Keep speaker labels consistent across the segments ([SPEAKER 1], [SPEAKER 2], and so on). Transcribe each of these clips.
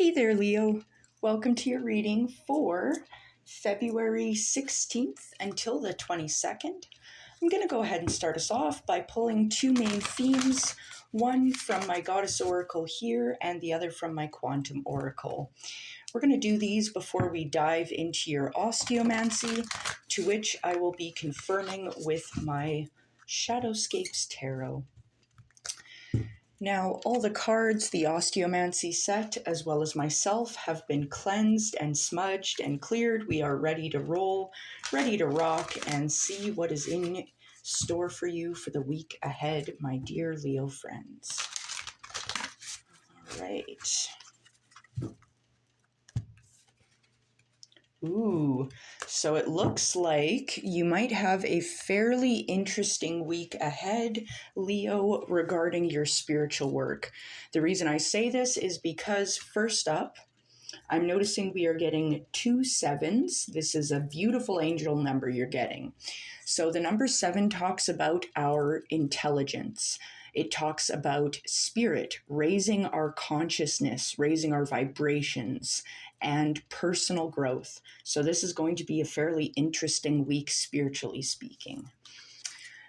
[SPEAKER 1] Hey there, Leo. Welcome to your reading for February 16th until the 22nd. I'm going to go ahead and start us off by pulling two main themes, one from my Goddess Oracle here and the other from my Quantum Oracle. We're going to do these before we dive into your Osteomancy, to which I will be confirming with my Shadowscapes Tarot. Now, all the cards, the Osteomancy set, as well as myself, have been cleansed and smudged and cleared. We are ready to roll, ready to rock, and see what is in store for you for the week ahead, my dear Leo friends. All right. Ooh, so it looks like you might have a fairly interesting week ahead, Leo, regarding your spiritual work. The reason I say this is because, first up, I'm noticing we are getting 2 sevens. This is a beautiful angel number you're getting. So the number 7 talks about our intelligence. It talks about spirit, raising our consciousness, raising our vibrations, and personal growth. So this is going to be a fairly interesting week, spiritually speaking.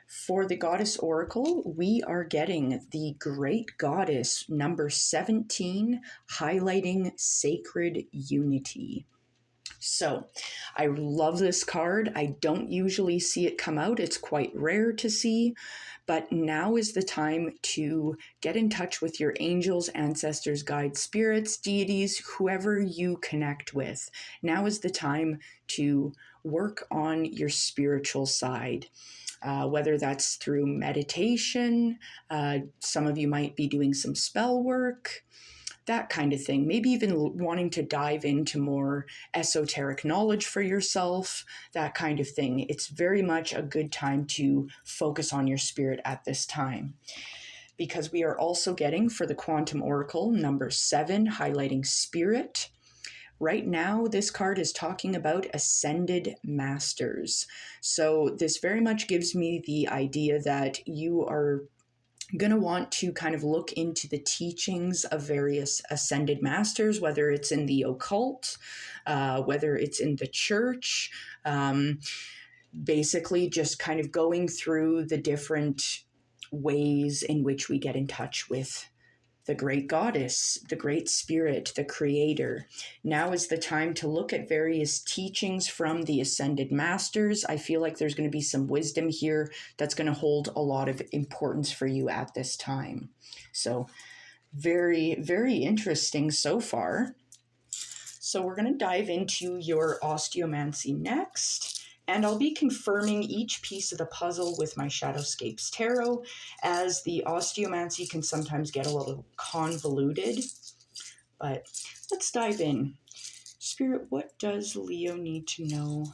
[SPEAKER 1] For the Goddess Oracle, we are getting the Great Goddess, number 17, highlighting sacred unity. So, I love this card. I don't usually see it come out. It's quite rare to see, but now is the time to get in touch with your angels, ancestors, guides, spirits, deities, whoever you connect with. Now is the time to work on your spiritual side. Whether that's through meditation, some of you might be doing some spell work, that kind of thing. Maybe even wanting to dive into more esoteric knowledge for yourself, that kind of thing. It's very much a good time to focus on your spirit at this time. Because we are also getting, for the Quantum Oracle, number 7, highlighting spirit. Right now, this card is talking about ascended masters. So this very much gives me the idea that you are going to want to kind of look into the teachings of various ascended masters, whether it's in the occult, whether it's in the church, basically just kind of going through the different ways in which we get in touch with the great goddess, the great spirit, the creator. Now is the time to look at various teachings from the ascended masters. I feel like there's going to be some wisdom here that's going to hold a lot of importance for you at this time. So very, very interesting so far. So we're going to dive into your Osteomancy next. And I'll be confirming each piece of the puzzle with my Shadowscapes Tarot, as the Osteomancy can sometimes get a little convoluted. But let's dive in. Spirit, what does Leo need to know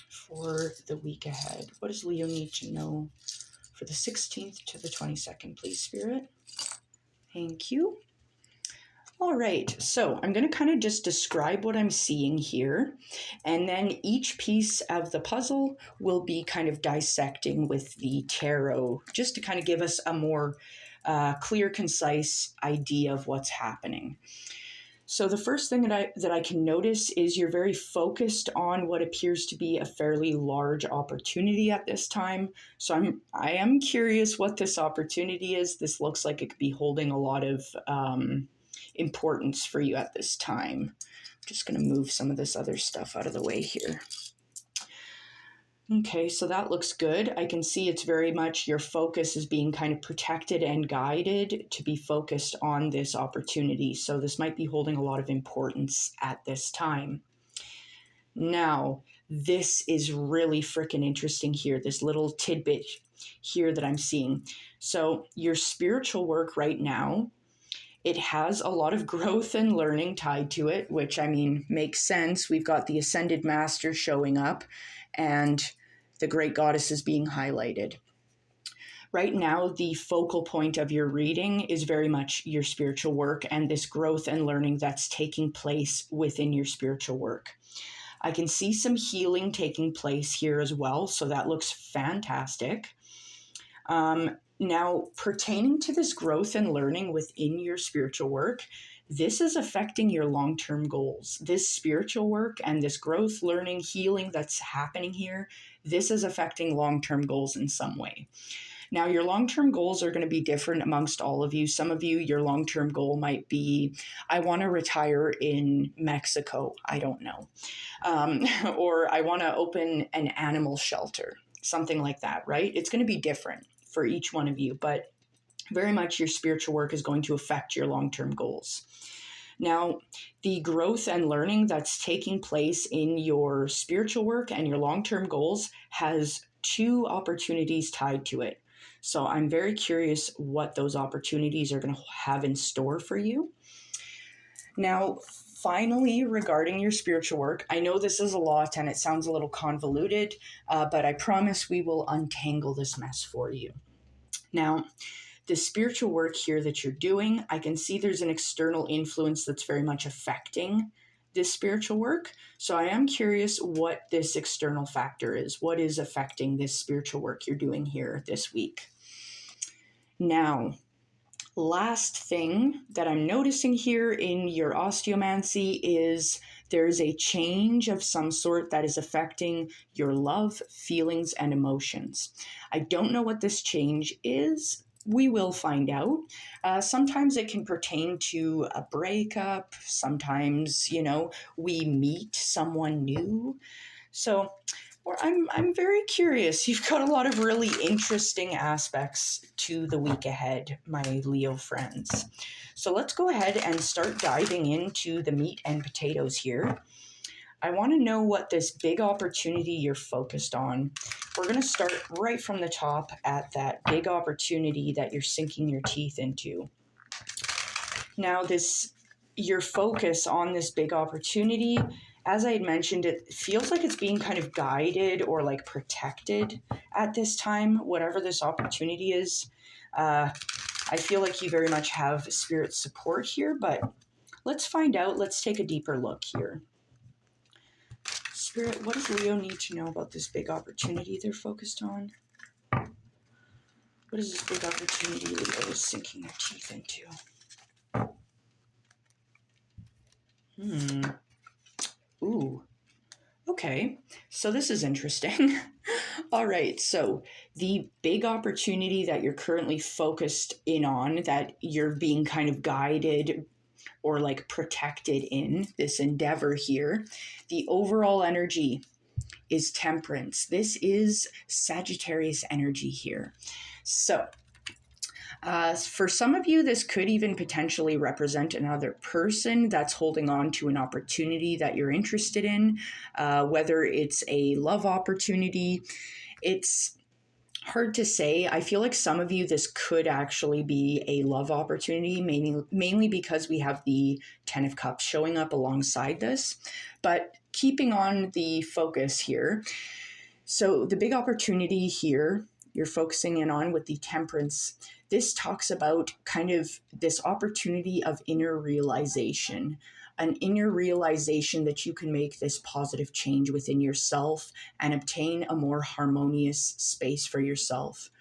[SPEAKER 1] for the week ahead? What does Leo need to know for the 16th to the 22nd, please, Spirit? Thank you. All right, so I'm going to kind of just describe what I'm seeing here, and then each piece of the puzzle will be kind of dissecting with the tarot, just to kind of give us a more clear, concise idea of what's happening. So the first thing that I can notice is you're very focused on what appears to be a fairly large opportunity at this time. So I am curious what this opportunity is. This looks like it could be holding a lot of importance for you at this time. I'm just going to move some of this other stuff out of the way here. Okay, so that looks good. I can see it's very much your focus is being kind of protected and guided to be focused on this opportunity. So this might be holding a lot of importance at this time. Now, this is really freaking interesting here, this little tidbit here that I'm seeing. So your spiritual work right now, it has a lot of growth and learning tied to it, which, I mean, makes sense. We've got the Ascended Master showing up and the Great Goddess is being highlighted. Right now, the focal point of your reading is very much your spiritual work and this growth and learning that's taking place within your spiritual work. I can see some healing taking place here as well, so that looks fantastic. Now, pertaining to this growth and learning within your spiritual work, this is affecting your long-term goals. This spiritual work and this growth, learning, healing that's happening here, this is affecting long-term goals in some way. Now, your long-term goals are going to be different amongst all of you. Some of you, your long-term goal might be, I want to retire in Mexico. I don't know. Or I want to open an animal shelter, something like that, right? It's going to be different for each one of you, but very much your spiritual work is going to affect your long-term goals. Now, the growth and learning that's taking place in your spiritual work and your long-term goals has two opportunities tied to it. So I'm very curious what those opportunities are going to have in store for you. Now, finally, regarding your spiritual work, I know this is a lot and it sounds a little convoluted, but I promise we will untangle this mess for you. Now, the spiritual work here that you're doing, I can see there's an external influence that's very much affecting this spiritual work. So I am curious what this external factor is. What is affecting this spiritual work you're doing here this week? Now, last thing that I'm noticing here in your osteomancy is there's a change of some sort that is affecting your love, feelings, and emotions. I don't know what this change is. We will find out. Sometimes it can pertain to a breakup. Sometimes, we meet someone new. So I'm very curious. You've got a lot of really interesting aspects to the week ahead, my Leo friends. So let's go ahead and start diving into the meat and potatoes here. I want to know what this big opportunity you're focused on. We're going to start right from the top at that big opportunity that you're sinking your teeth into. Now, your focus on this big opportunity, as I had mentioned, it feels like it's being kind of guided or like protected at this time, whatever this opportunity is. I feel like you very much have spirit support here, but let's find out. Let's take a deeper look here. Spirit, what does Leo need to know about this big opportunity they're focused on? What is this big opportunity Leo is sinking their teeth into? Ooh. Okay, so this is interesting. All right, so the big opportunity that you're currently focused in on, that you're being kind of guided or like protected in this endeavor here, the overall energy is temperance. This is Sagittarius energy here. So for some of you, this could even potentially represent another person that's holding on to an opportunity that you're interested in, whether it's a love opportunity. It's hard to say. I feel like some of you, this could actually be a love opportunity, mainly because we have the 10 of Cups showing up alongside this. But keeping on the focus here. So the big opportunity here you're focusing in on with the temperance, this talks about kind of this opportunity of inner realization, an inner realization that you can make this positive change within yourself and obtain a more harmonious space for yourself.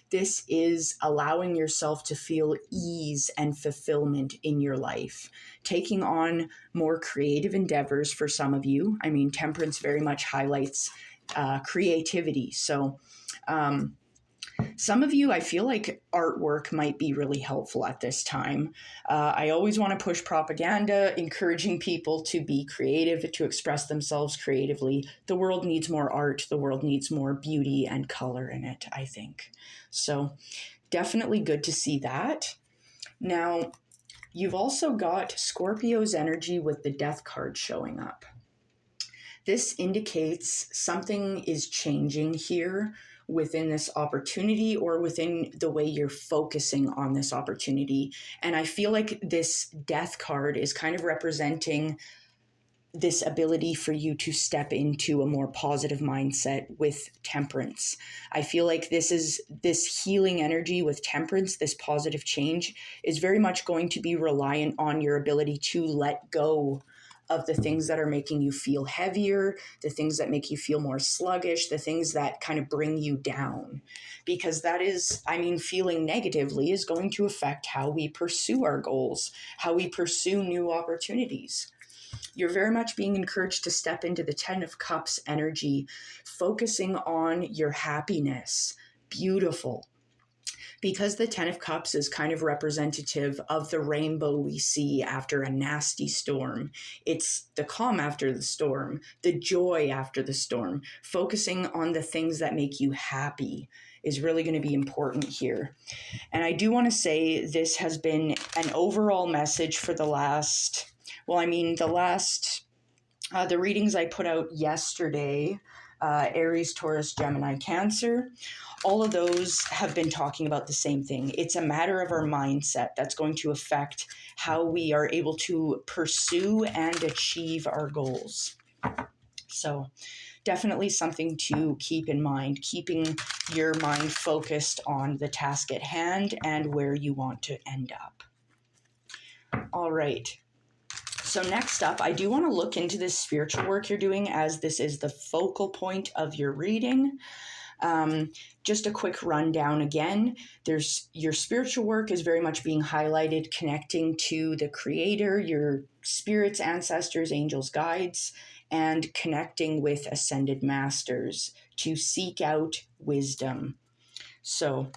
[SPEAKER 1] This is allowing yourself to feel ease and fulfillment in your life, taking on more creative endeavors for some of you. I mean, temperance very much highlights creativity. So, some of you, I feel like artwork might be really helpful at this time. I always want to push propaganda, encouraging people to be creative, to express themselves creatively. The world needs more art. The world needs more beauty and color in it, I think. So definitely good to see that. Now, you've also got Scorpio's energy with the Death card showing up. This indicates something is changing here within this opportunity or within the way you're focusing on this opportunity. And I feel like this Death card is kind of representing this ability for you to step into a more positive mindset with temperance. I feel like this healing energy with temperance, this positive change, is very much going to be reliant on your ability to let go of the things that are making you feel heavier, the things that make you feel more sluggish, the things that kind of bring you down. Because that is, I mean, feeling negatively is going to affect how we pursue our goals, how we pursue new opportunities. You're very much being encouraged to step into the 10 of Cups energy, focusing on your happiness. Beautiful. Because the 10 of Cups is kind of representative of the rainbow we see after a nasty storm. It's the calm after the storm, the joy after the storm. Focusing on the things that make you happy is really going to be important here. And I do want to say this has been an overall message for the readings I put out yesterday, Aries, Taurus, Gemini, Cancer, all of those have been talking about the same thing. It's a matter of our mindset that's going to affect how we are able to pursue and achieve our goals. So definitely something to keep in mind, keeping your mind focused on the task at hand and where you want to end up. All right. So next up, I do want to look into this spiritual work you're doing, as this is the focal point of your reading. Just a quick rundown again. There's your spiritual work is very much being highlighted, connecting to the Creator, your spirits, ancestors, angels, guides, and connecting with ascended masters to seek out wisdom. So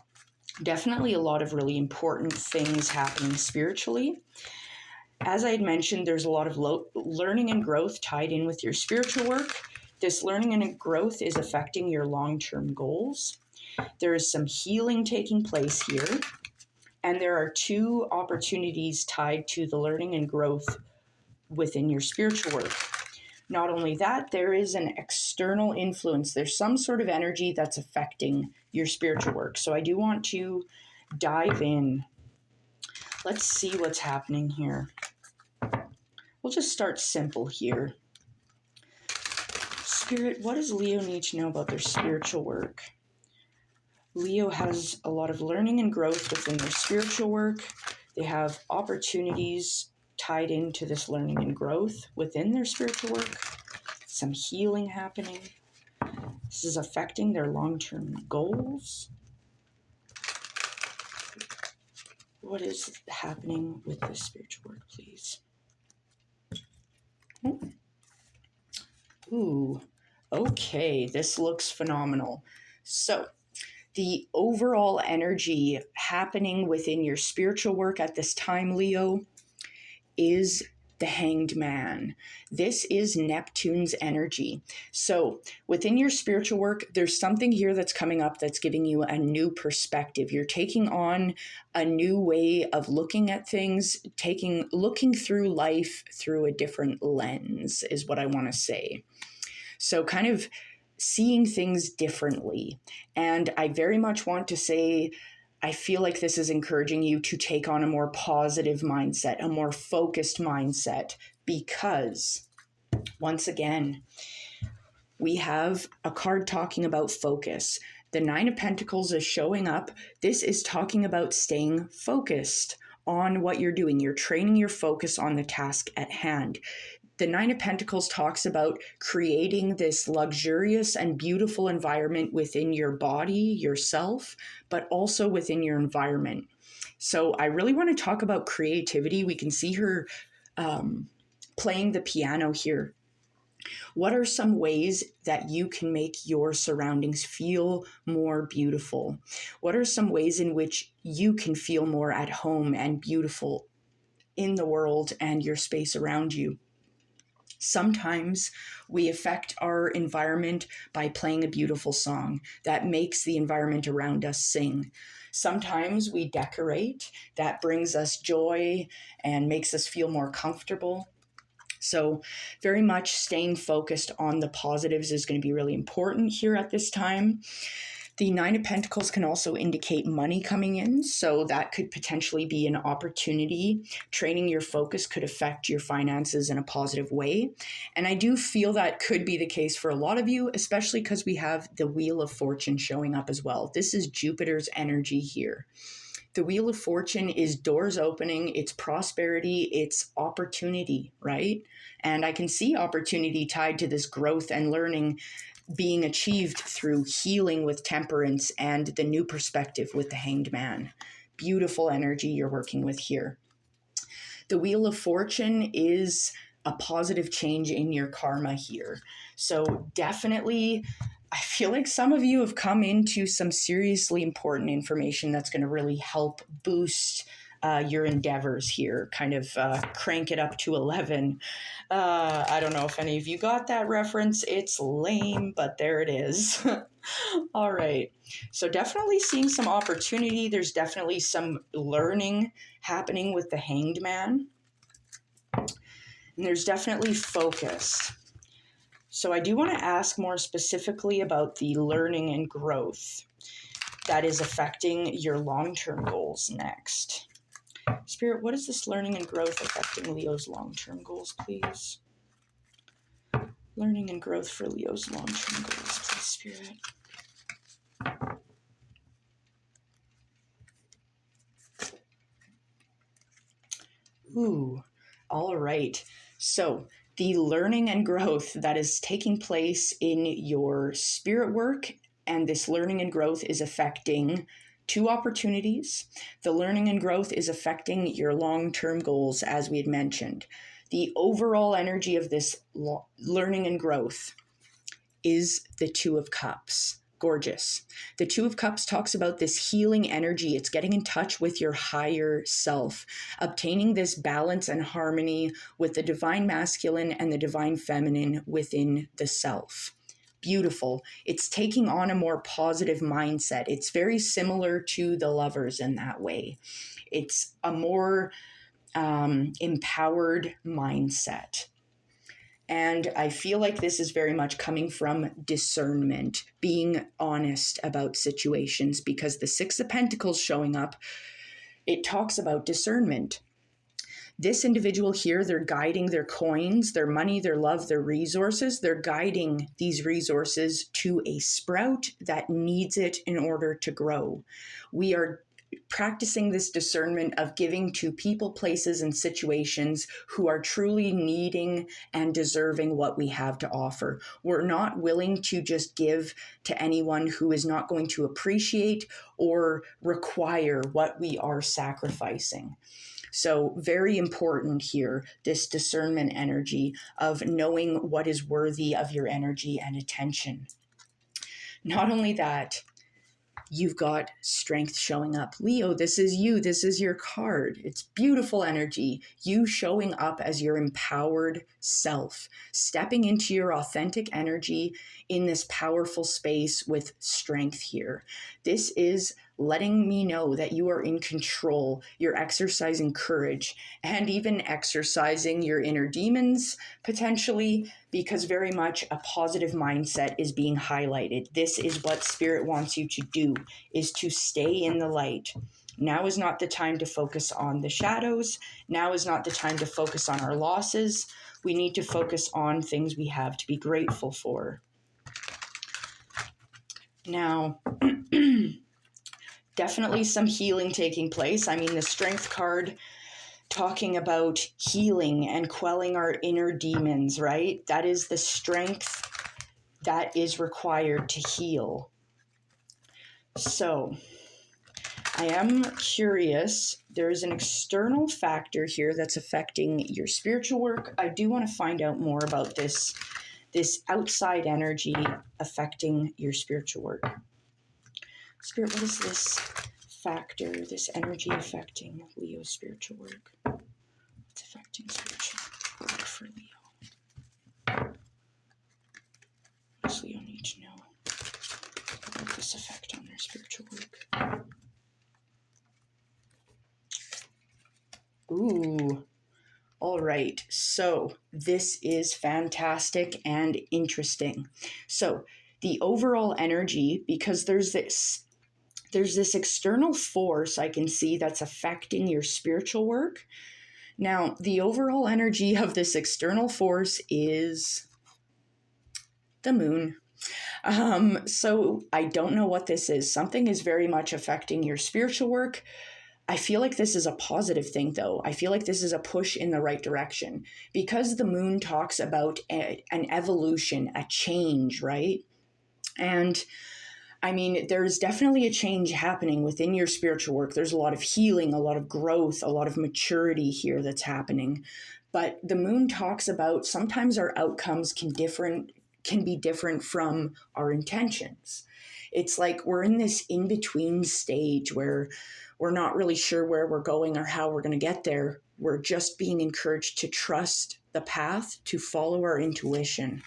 [SPEAKER 1] definitely a lot of really important things happening spiritually. As I had mentioned, there's a lot of learning and growth tied in with your spiritual work. This learning and growth is affecting your long-term goals. There is some healing taking place here. And there are 2 opportunities tied to the learning and growth within your spiritual work. Not only that, there is an external influence. There's some sort of energy that's affecting your spiritual work. So I do want to dive in. Let's see what's happening here. We'll just start simple here. Spirit, what does Leo need to know about their spiritual work? Leo has a lot of learning and growth within their spiritual work. They have opportunities tied into this learning and growth within their spiritual work. Some healing happening. This is affecting their long-term goals. What is happening with this spiritual work, please? Ooh, okay, this looks phenomenal. So, the overall energy happening within your spiritual work at this time, Leo, is the Hanged Man. This is Neptune's energy. So within your spiritual work, there's something here that's coming up that's giving you a new perspective. You're taking on a new way of looking at things, looking through life through a different lens is what I want to say. So kind of seeing things differently. And I very much want to say, I feel like this is encouraging you to take on a more positive mindset, a more focused mindset, because once again, we have a card talking about focus. The 9 of Pentacles is showing up. This is talking about staying focused on what you're doing. You're training your focus on the task at hand. The 9 of Pentacles talks about creating this luxurious and beautiful environment within your body, yourself, but also within your environment. So I really want to talk about creativity. We can see her playing the piano here. What are some ways that you can make your surroundings feel more beautiful? What are some ways in which you can feel more at home and beautiful in the world and your space around you? Sometimes we affect our environment by playing a beautiful song that makes the environment around us sing. Sometimes we decorate, that brings us joy and makes us feel more comfortable. So very much staying focused on the positives is going to be really important here at this time. The 9 of Pentacles can also indicate money coming in, so that could potentially be an opportunity. Training your focus could affect your finances in a positive way. And I do feel that could be the case for a lot of you, especially because we have the Wheel of Fortune showing up as well. This is Jupiter's energy here. The Wheel of Fortune is doors opening, it's prosperity, it's opportunity, right? And I can see opportunity tied to this growth and learning being achieved through healing with temperance and the new perspective with the Hanged Man. Beautiful energy you're working with here. The Wheel of Fortune is a positive change in your karma here. So definitely, I feel like some of you have come into some seriously important information that's going to really help boost your endeavors here, kind of crank it up to 11. I don't know if any of you got that reference. It's lame, but there it is. All right. So definitely seeing some opportunity. There's definitely some learning happening with the Hanged Man. And there's definitely focus. So I do want to ask more specifically about the learning and growth that is affecting your long-term goals next. Spirit, what is this learning and growth affecting Leo's long-term goals, please? Learning and growth for Leo's long-term goals, please, Spirit. Ooh, all right. So the learning and growth that is taking place in your spirit work, and this learning and growth is affecting two opportunities. The learning and growth is affecting your long-term goals, as we had mentioned. The overall energy of this learning and growth is the Two of Cups. Gorgeous. The Two of Cups talks about this healing energy. It's getting in touch with your higher self, obtaining this balance and harmony with the divine masculine and the divine feminine within the self. Beautiful. It's taking on a more positive mindset. It's very similar to the Lovers in that way. It's a more empowered mindset. And I feel like this is very much coming from discernment, being honest about situations, because the Six of Pentacles showing up, it talks about discernment. This individual here, they're guiding their coins, their money, their love, their resources. They're guiding these resources to a sprout that needs it in order to grow. We are practicing this discernment of giving to people, places, and situations who are truly needing and deserving what we have to offer. We're not willing to just give to anyone who is not going to appreciate or require what we are sacrificing. So very important here, this discernment energy of knowing what is worthy of your energy and attention. Not only that, you've got strength showing up. Leo, this is you. This is your card. It's beautiful energy. You showing up as your empowered self, stepping into your authentic energy in this powerful space with strength here. This is letting me know that you are in control. You're exercising courage and even exercising your inner demons potentially, because very much a positive mindset is being highlighted. This is what Spirit wants you to do, is to stay in the light. Now is not the time to focus on the shadows. Now is not the time to focus on our losses. We need to focus on things we have to be grateful for. Now, definitely some healing taking place. I mean, the Strength card talking about healing and quelling our inner demons, right? That is the strength that is required to heal. So I am curious. There is an external factor here that's affecting your spiritual work. I do want to find out more about this outside energy affecting your spiritual work. Spirit, what is this factor, this energy affecting Leo's spiritual work? What's affecting spiritual work for Leo? What does Leo need to know about this effect on their spiritual work? Ooh. All right. So this is fantastic and interesting. So the overall energy, because there's this external force I can see that's affecting your spiritual work. Now, the overall energy of this external force is the moon. So I don't know what this is. Something is very much affecting your spiritual work. I feel like this is a positive thing, though. I feel like this is a push in the right direction because the moon talks about an evolution, a change, right? And I mean, there's definitely a change happening within your spiritual work. There's a lot of healing, a lot of growth, a lot of maturity here that's happening. But the moon talks about sometimes our outcomes can be different from our intentions. It's like we're in this in-between stage where we're not really sure where we're going or how we're going to get there. We're just being encouraged to trust the path, to follow our intuition.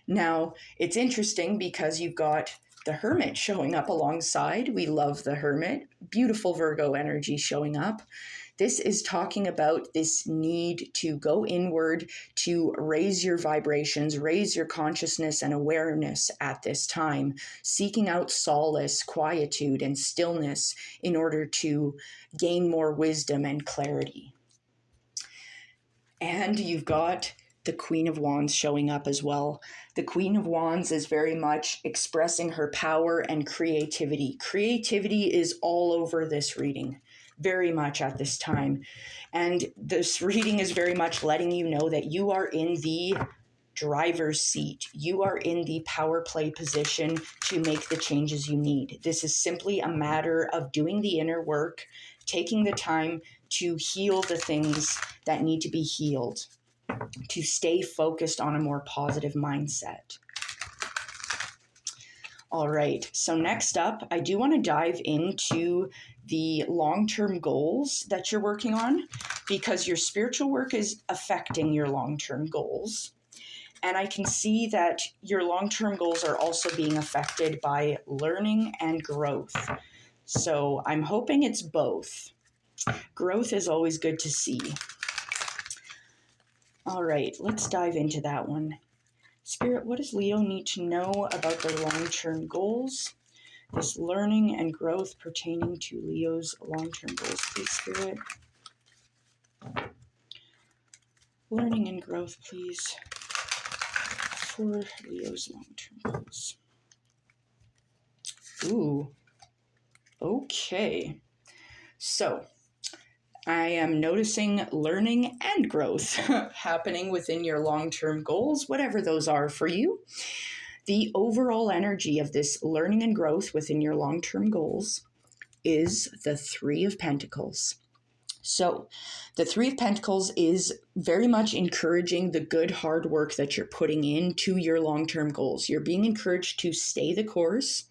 [SPEAKER 1] Now, it's interesting because you've got the Hermit showing up alongside. We love the Hermit. Beautiful Virgo energy showing up. This is talking about this need to go inward, to raise your vibrations, raise your consciousness and awareness at this time, seeking out solace, quietude, and stillness in order to gain more wisdom and clarity. And you've got the Queen of Wands showing up as well. The Queen of Wands is very much expressing her power and creativity. Creativity is all over this reading, very much at this time. And this reading is very much letting you know that you are in the driver's seat. You are in the power play position to make the changes you need. This is simply a matter of doing the inner work, taking the time to heal the things that need to be healed, to stay focused on a more positive mindset. All right, so next up, I do want to dive into the long-term goals that you're working on, because your spiritual work is affecting your long-term goals. And I can see that your long-term goals are also being affected by learning and growth. So I'm hoping it's both. Growth is always good to see. All right, let's dive into that one. Spirit, what does Leo need to know about their long-term goals? This learning and growth pertaining to Leo's long-term goals, please, Spirit. Learning and growth, please, for Leo's long-term goals. Ooh, okay. So, I am noticing learning and growth happening within your long-term goals, whatever those are for you. The overall energy of this learning and growth within your long-term goals is the Three of Pentacles. So the Three of Pentacles is very much encouraging the good hard work that you're putting into your long-term goals. You're being encouraged to stay the course.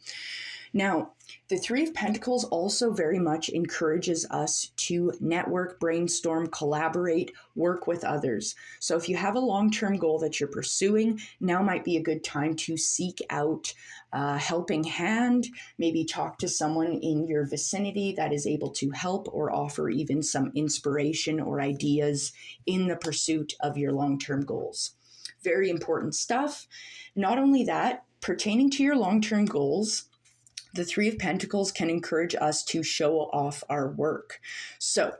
[SPEAKER 1] Now, the Three of Pentacles also very much encourages us to network, brainstorm, collaborate, work with others. So if you have a long-term goal that you're pursuing, now might be a good time to seek out a helping hand, maybe talk to someone in your vicinity that is able to help or offer even some inspiration or ideas in the pursuit of your long-term goals. Very important stuff. Not only that, pertaining to your long-term goals, the Three of Pentacles can encourage us to show off our work. So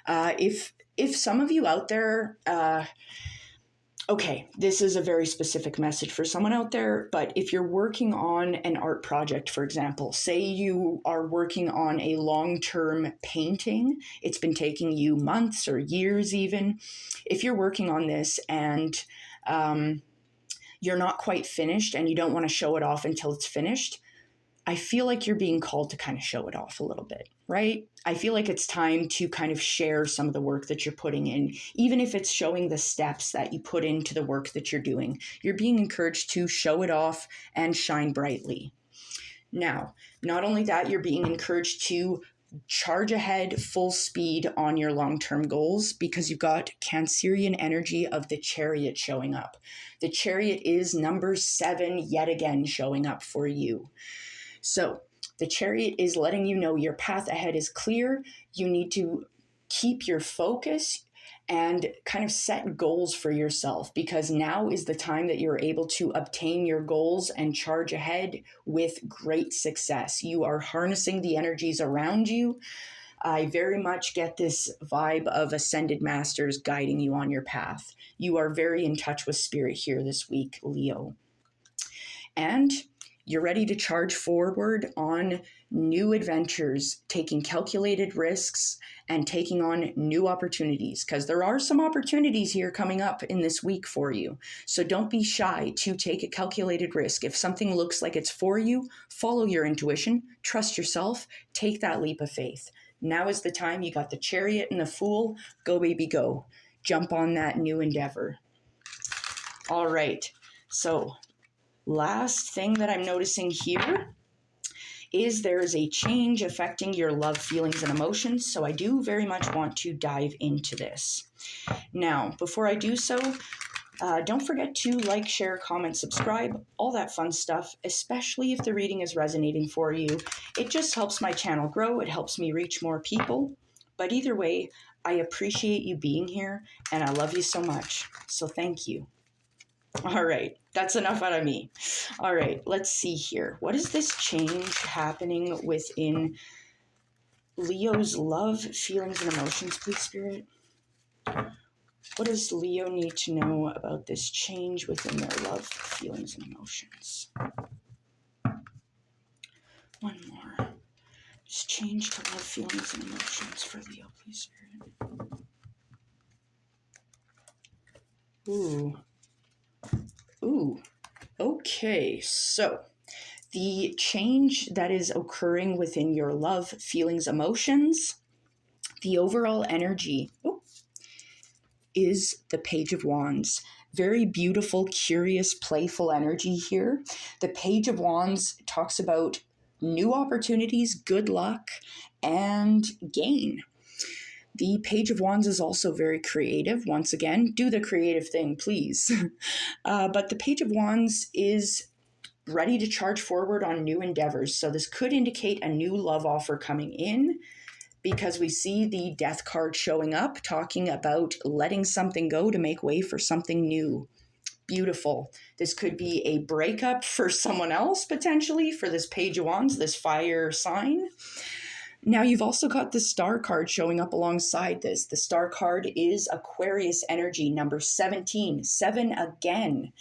[SPEAKER 1] if some of you out there, okay, this is a very specific message for someone out there, but if you're working on an art project, for example, say you are working on a long-term painting, it's been taking you months or years even. If you're working on this and you're not quite finished and you don't want to show it off until it's finished, I feel like you're being called to kind of show it off a little bit, right? I feel like it's time to kind of share some of the work that you're putting in, even if it's showing the steps that you put into the work that you're doing. You're being encouraged to show it off and shine brightly. Now, not only that, you're being encouraged to charge ahead full speed on your long-term goals because you've got Cancerian energy of the Chariot showing up. The Chariot is number 7 yet again showing up for you. So the Chariot is letting you know your path ahead is clear. You need to keep your focus and kind of set goals for yourself, because now is the time that you're able to obtain your goals and charge ahead with great success. You are harnessing the energies around you. I very much get this vibe of ascended masters guiding you on your path. You are very in touch with spirit here this week, Leo. And you're ready to charge forward on new adventures, taking calculated risks, and taking on new opportunities, because there are some opportunities here coming up in this week for you. So don't be shy to take a calculated risk. If something looks like it's for you, follow your intuition, trust yourself, take that leap of faith. Now is the time. You got the Chariot and the Fool. Go, baby, go. Jump on that new endeavor. All right. So last thing that I'm noticing here is there is a change affecting your love, feelings, and emotions. So I do very much want to dive into this. Now, before I do so, don't forget to like, share, comment, subscribe, all that fun stuff, especially if the reading is resonating for you. It just helps my channel grow. It helps me reach more people. But either way, I appreciate you being here, and I love you so much. So thank you. All right, that's enough out of me. All right, let's see here. What is this change happening within Leo's love, feelings, and emotions, please, Spirit? What does Leo need to know about this change within their love, feelings, and emotions? One more. Just change to love, feelings, and emotions for Leo, please, Spirit. Ooh. Okay, so the change that is occurring within your love, feelings, emotions, the overall energy is the Page of Wands. Very beautiful, curious, playful energy here. The Page of Wands talks about new opportunities, good luck, and gain. The Page of Wands is also very creative. Once again, do the creative thing, please. But the Page of Wands is ready to charge forward on new endeavors. So this could indicate a new love offer coming in, because we see the Death card showing up, talking about letting something go to make way for something new. Beautiful. This could be a breakup for someone else, potentially, for this Page of Wands, this fire sign. Now, you've also got the Star card showing up alongside this. The Star card is Aquarius energy, number 17, 7 again.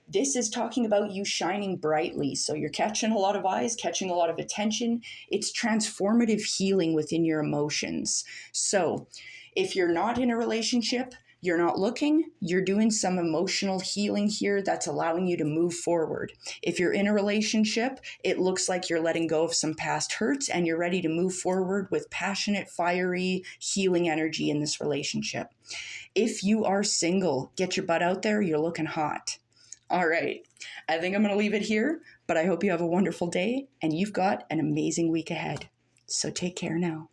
[SPEAKER 1] This is talking about you shining brightly. So you're catching a lot of eyes, catching a lot of attention. It's transformative healing within your emotions. So if you're not in a relationship, you're not looking, you're doing some emotional healing here that's allowing you to move forward. If you're in a relationship, it looks like you're letting go of some past hurts and you're ready to move forward with passionate, fiery, healing energy in this relationship. If you are single, get your butt out there, you're looking hot. All right, I think I'm going to leave it here, but I hope you have a wonderful day and you've got an amazing week ahead. So take care now.